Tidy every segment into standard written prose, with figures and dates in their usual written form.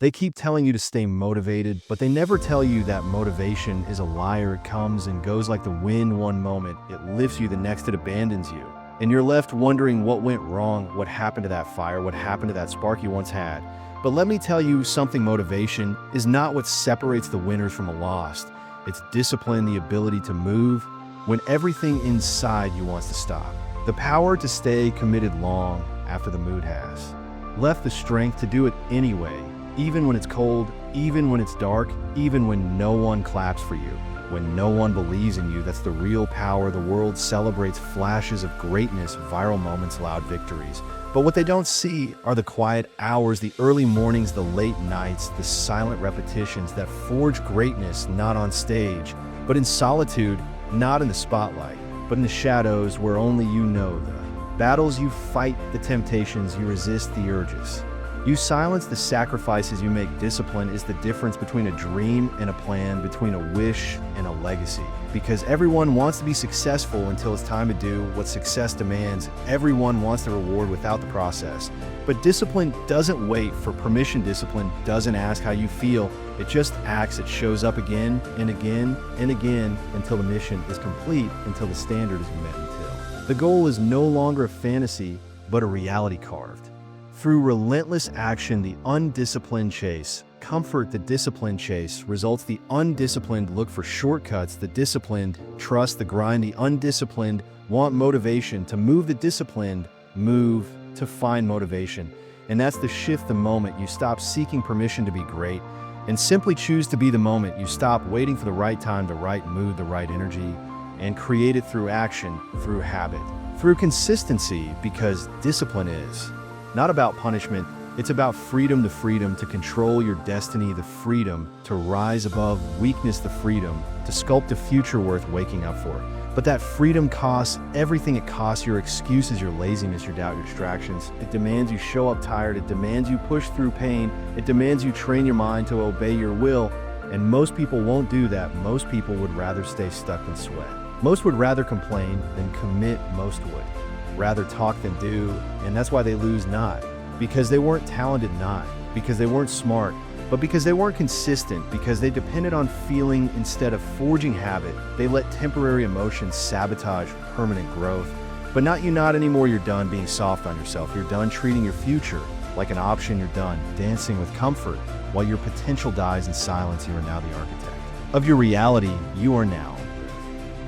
They keep telling you to stay motivated, but they never tell you that motivation is a liar. It comes and goes like the wind one moment, it lifts you the next, it abandons you. And you're left wondering what went wrong, what happened to that fire, what happened to that spark you once had. But let me tell you something, motivation is not what separates the winners from the lost. It's discipline, the ability to move when everything inside you wants to stop. The power to stay committed long after the mood has left, the strength to do it anyway, even when it's cold, even when it's dark, even when no one claps for you, when no one believes in you. That's the real power. The world celebrates flashes of greatness, viral moments, loud victories. But what they don't see are the quiet hours, the early mornings, the late nights, the silent repetitions that forge greatness, not on stage, but in solitude, not in the spotlight, but in the shadows where only you know. The battles you fight, the temptations you resist, the urges you silence, the sacrifices you make. Discipline is the difference between a dream and a plan, between a wish and a legacy. Because everyone wants to be successful until it's time to do what success demands. Everyone wants the reward without the process. But discipline doesn't wait for permission. Discipline doesn't ask how you feel. It just acts. It shows up again and again and again until the mission is complete, until the standard is met, until the goal is no longer a fantasy, but a reality carved. Through relentless action, the undisciplined chase comfort, the disciplined chase results. The undisciplined look for shortcuts, the disciplined trust the grind. The undisciplined want motivation to move, the disciplined move to find motivation. And that's the shift, the moment you stop seeking permission to be great and simply choose to be. The moment you stop waiting for the right time, the right mood, the right energy, and create it through action, through habit, through consistency. Because discipline is not about punishment, it's about freedom, the freedom to control your destiny, the freedom to rise above weakness, the freedom to sculpt a future worth waking up for. But that freedom costs everything. It costs your excuses, your laziness, your doubt, your distractions. It demands you show up tired. It demands you push through pain. It demands you train your mind to obey your will. And most people won't do that. Most people would rather stay stuck than sweat. Most would rather complain than commit. Most would rather talk than do, and that's why they lose. Not because they weren't talented, not because they weren't smart, but because they weren't consistent, because they depended on feeling instead of forging habit. They let temporary emotions sabotage permanent growth. But not you, not anymore. You're done being soft on yourself. You're done treating your future like an option. You're done dancing with comfort while your potential dies in silence. You are now the architect of your reality. You are now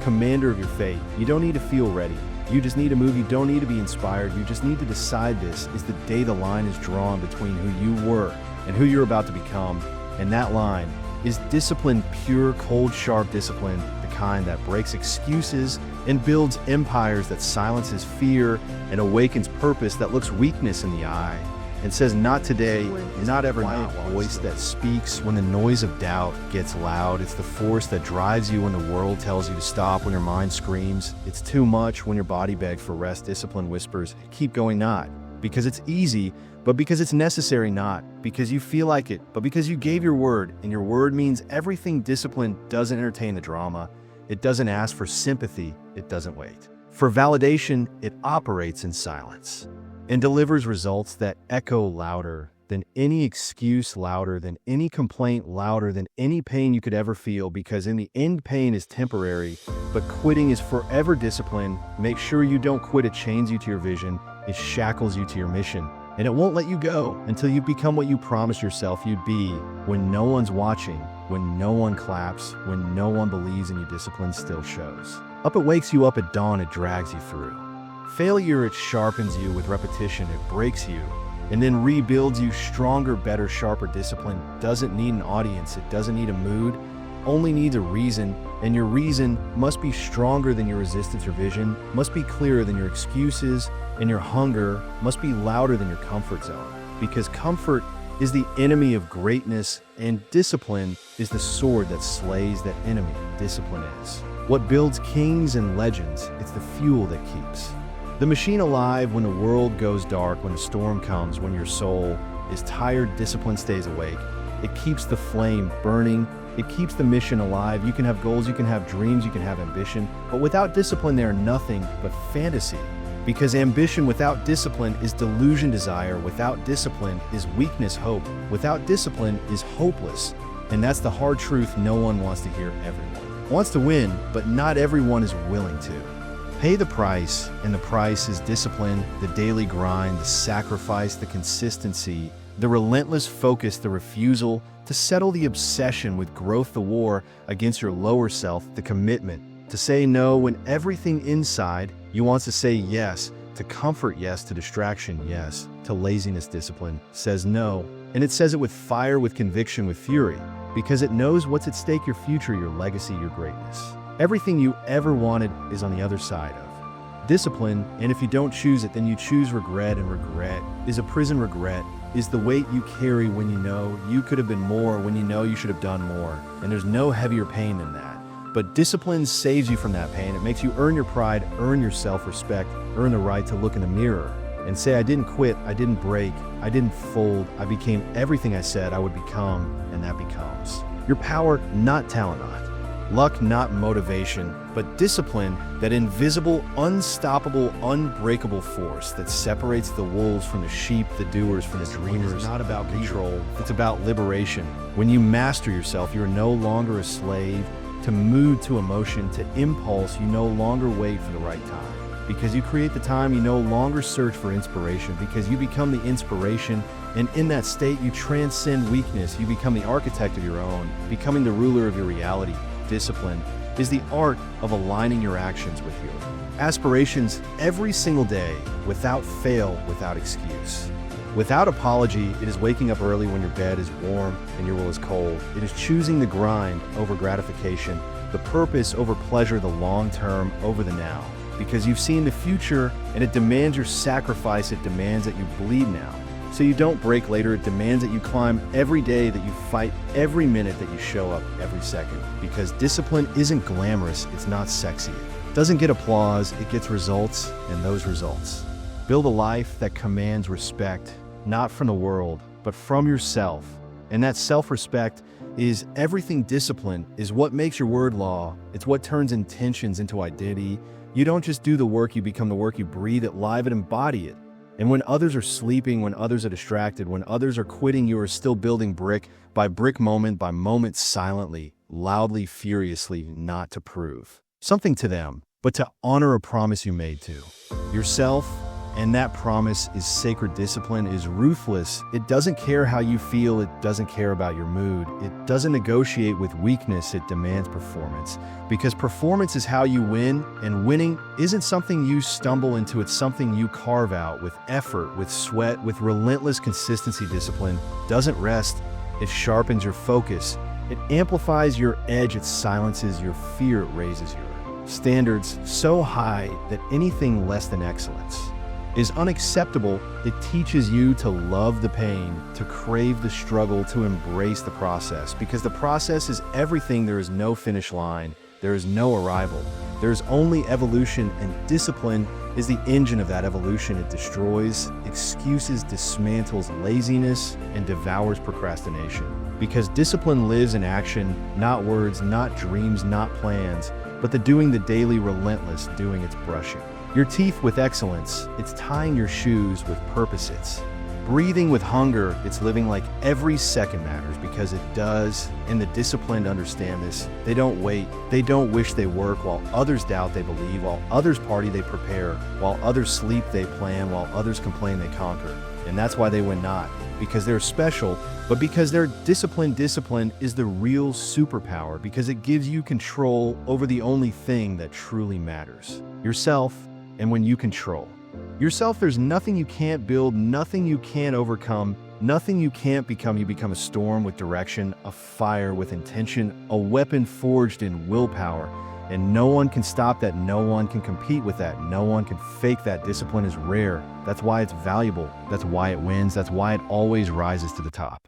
commander of your fate. You don't need to feel ready. You just need to move. You don't need to be inspired. You just need to decide. This is the day the line is drawn between who you were and who you're about to become. And that line is discipline, pure, cold, sharp discipline, the kind that breaks excuses and builds empires, that silences fear and awakens purpose, that looks weakness in the eye and says, not today, not ever. Now, voice that speaks when the noise of doubt gets loud. It's the force that drives you when the world tells you to stop, when your mind screams it's too much, when your body begs for rest. Discipline whispers, keep going, not because it's easy, but because it's necessary. Not because you feel like it, but because you gave your word, and your word means everything. Discipline doesn't entertain the drama. It doesn't ask for sympathy. It doesn't wait for validation. It operates in silence and delivers results that echo louder than any excuse, louder than any complaint, louder than any pain you could ever feel. Because in the end, pain is temporary, but quitting is forever. Discipline, make sure you don't quit. It chains you to your vision. It shackles you to your mission. And it won't let you go until you become what you promised yourself you'd be. When no one's watching, when no one claps, when no one believes in you, discipline still shows up. It wakes you up at dawn. It drags you through failure. It sharpens you with repetition. It breaks you and then rebuilds you stronger, better, sharper. Discipline doesn't need an audience. It doesn't need a mood, only needs a reason. And your reason must be stronger than your resistance. Your vision must be clearer than your excuses, and your hunger must be louder than your comfort zone. Because comfort is the enemy of greatness, and discipline is the sword that slays that enemy. Discipline is what builds kings and legends. It's the fuel that keeps the machine alive when the world goes dark, when the storm comes, when your soul is tired. Discipline stays awake. It keeps the flame burning. It keeps the mission alive. You can have goals, you can have dreams, you can have ambition, but without discipline, they are nothing but fantasy. Because ambition without discipline is delusion desire, without discipline is weakness hope, without discipline is hopeless. And that's the hard truth no one wants to hear. Everyone wants to win, but not everyone is willing to. Pay the price, and the price is discipline, the daily grind, the sacrifice, the consistency, the relentless focus, the refusal to settle, the obsession with growth, the war against your lower self, the commitment to say no when everything inside you wants to say yes, to comfort yes, to distraction yes, to laziness. Discipline says no, and it says it with fire, with conviction, with fury, because it knows what's at stake: your future, your legacy, your greatness. Everything you ever wanted is on the other side of discipline, and if you don't choose it, then you choose regret, and regret is a prison. Regret is the weight you carry when you know you could have been more, when you know you should have done more, and there's no heavier pain than that. But discipline saves you from that pain. It makes you earn your pride, earn your self-respect, earn the right to look in the mirror and say, I didn't quit, I didn't break, I didn't fold, I became everything I said I would become, and that becomes your power, not talent, not luck, not motivation, but discipline, that invisible, unstoppable, unbreakable force that separates the wolves from the sheep, the doers from the dreamers. It's not about control, it's about liberation. When you master yourself, you are no longer a slave to mood, to emotion, to impulse. You no longer wait for the right time. Because you create the time, you no longer search for inspiration, because you become the inspiration, and in that state you transcend weakness. You become the architect of your own, becoming the ruler of your reality. Discipline is the art of aligning your actions with your aspirations every single day, without fail, without excuse. Without apology, it is waking up early when your bed is warm and your will is cold. It is choosing the grind over gratification, the purpose over pleasure, the long term over the now. Because you've seen the future, and it demands your sacrifice. It demands that you bleed now, so you don't break later. It demands that you climb every day, that you fight every minute, that you show up every second. Because discipline isn't glamorous, it's not sexy. It doesn't get applause, it gets results, and those results build a life that commands respect, not from the world, but from yourself. And that self-respect is everything. Discipline is what makes your word law. It's what turns intentions into identity. You don't just do the work, you become the work. You breathe it, live it, embody it. And when others are sleeping, when others are distracted, when others are quitting, you are still building brick by brick, moment by moment, silently, loudly, furiously, not to prove something to them, but to honor a promise you made to yourself. And that promise is sacred. Discipline is ruthless. It doesn't care how you feel. It doesn't care about your mood. It doesn't negotiate with weakness. It demands performance. Because performance is how you win, and winning isn't something you stumble into. It's something you carve out with effort, with sweat, with relentless consistency. Discipline doesn't rest. It sharpens your focus. It amplifies your edge. It silences your fear. It raises your standards so high that anything less than excellence is unacceptable. It teaches you to love the pain, to crave the struggle, to embrace the process. Because the process is everything. There is no finish line. There is no arrival. There is only evolution, and discipline is the engine of that evolution. It destroys excuses, dismantles laziness, and devours procrastination. Because discipline lives in action, not words, not dreams, not plans, but the doing, the daily relentless doing. It's brushing your teeth with excellence. It's tying your shoes with purpose. It's breathing with hunger. It's living like every second matters, because it does. And the disciplined understand this. They don't wait. They don't wish. They work. While others doubt, they believe. While others party, they prepare. While others sleep, they plan. While others complain, they conquer. And that's why they win, not because they're special, but because they're disciplined. Discipline is the real superpower, because it gives you control over the only thing that truly matters: yourself. And when you control yourself, there's nothing you can't build, nothing you can't overcome, nothing you can't become. You become a storm with direction, a fire with intention, a weapon forged in willpower. And no one can stop that. No one can compete with that. No one can fake that. Discipline is rare. That's why it's valuable. That's why it wins. That's why it always rises to the top.